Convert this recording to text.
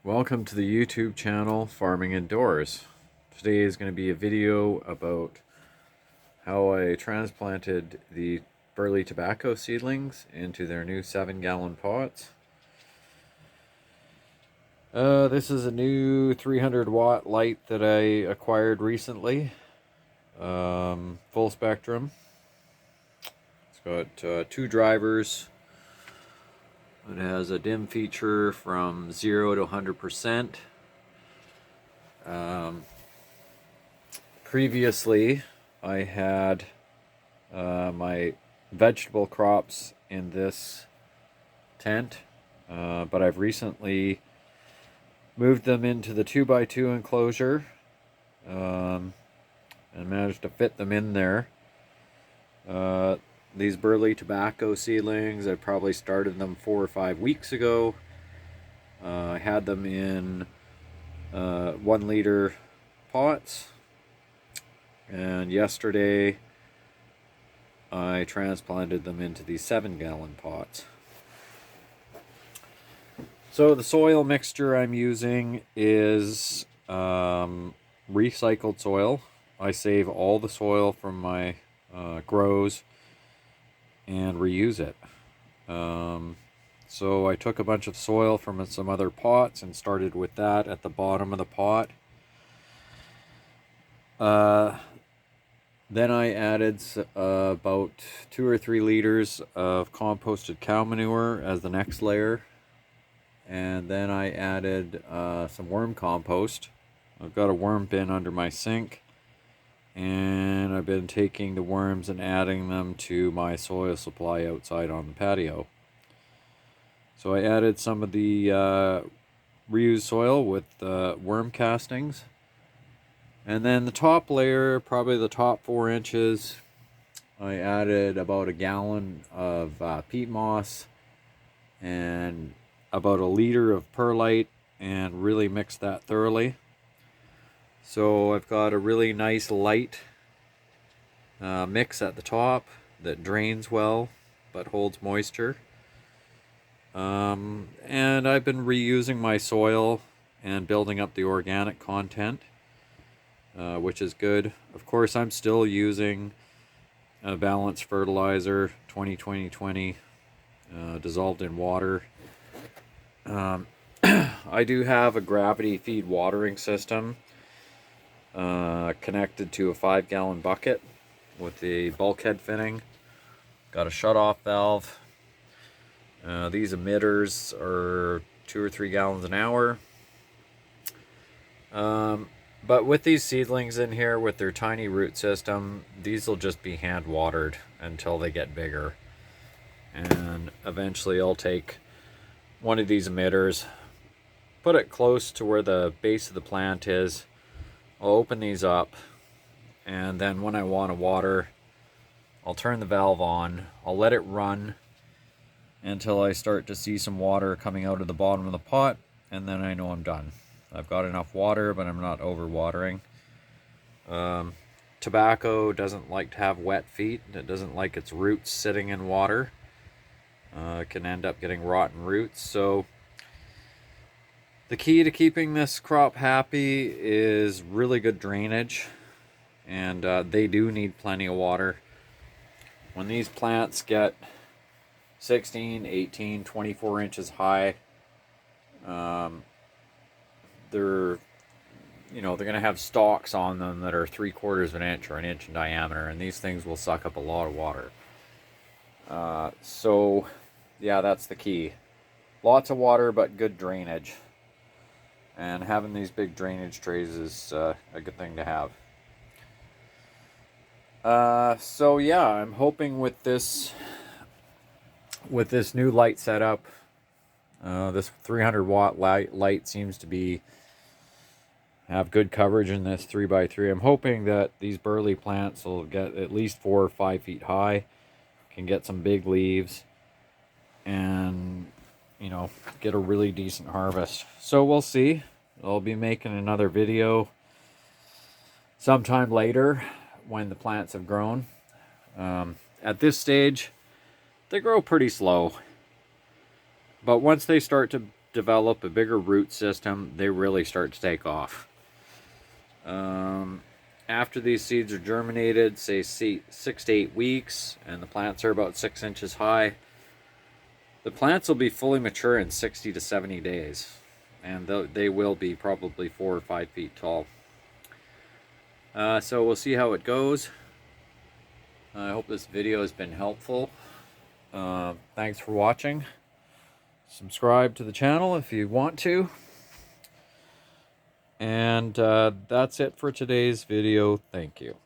Welcome to the YouTube channel Farming Indoors. Today is going to be a video about how I transplanted the Burley tobacco seedlings into their new 7-gallon pots. This is a new 300 watt light that I acquired recently. Full spectrum. It's got 2 drivers. It has a dim feature from 0 to 100%. Previously, I had my vegetable crops in this tent, but I've recently moved them into the 2x2 enclosure and managed to fit them in there. These Burley tobacco seedlings, I probably started them 4 or 5 weeks ago. I had them in 1 liter pots, and yesterday I transplanted them into these 7-gallon pots. So the soil mixture I'm using is recycled soil. I save all the soil from my grows and reuse it. So I took a bunch of soil from some other pots and started with that at the bottom of the pot. Then I added about 2 or 3 liters of composted cow manure as the next layer. And then I added some worm compost. I've got a worm bin under my sink, and I've been taking the worms and adding them to my soil supply outside on the patio. So I added some of the reused soil with worm castings. And then the top layer, probably the top 4 inches, I added about 1 gallon of peat moss and about 1 liter of perlite, and really mixed that thoroughly. So I've got a really nice light mix at the top that drains well but holds moisture. And I've been reusing my soil and building up the organic content, which is good. Of course, I'm still using a balanced fertilizer, 20-20-20, dissolved in water. I do have a gravity feed watering system connected to a 5-gallon bucket with the bulkhead fitting. Got a shut-off valve. These emitters are 2 or 3 gallons an hour. But with these seedlings in here, with their tiny root system, these will just be hand watered until they get bigger. And eventually I'll take one of these emitters, put it close to where the base of the plant is. I'll open these up, and then when I want to water, I'll turn the valve on. I'll let it run until I start to see some water coming out of the bottom of the pot, and then I know I'm done. I've got enough water, but I'm not over watering. Tobacco doesn't like to have wet feet. It doesn't like its roots sitting in water. It can end up getting rotten roots. So the key to keeping this crop happy is really good drainage, and they do need plenty of water. When these plants get 16, 18, 24 inches high, they're going to have stalks on them that are 3/4 of an inch or an inch in diameter, and these things will suck up a lot of water. So yeah, that's the key. Lots of water, but good drainage. And having these big drainage trays is a good thing to have. So yeah, I'm hoping with this new light setup, this 300 watt light seems to have good coverage in this 3x3. I'm hoping that these Burley plants will get at least 4 or 5 feet high, can get some big leaves, and get a really decent harvest. So we'll see. I'll be making another video sometime later when the plants have grown. At this stage, they grow pretty slow, but once they start to develop a bigger root system, they really start to take off. After these seeds are germinated, say 6 to 8 weeks, and the plants are about 6 inches high, the plants will be fully mature in 60 to 70 days, and they will be probably 4 or 5 feet tall. So we'll see how it goes. I hope this video has been helpful. Thanks for watching. Subscribe to the channel if you want to. And that's it for today's video. Thank you.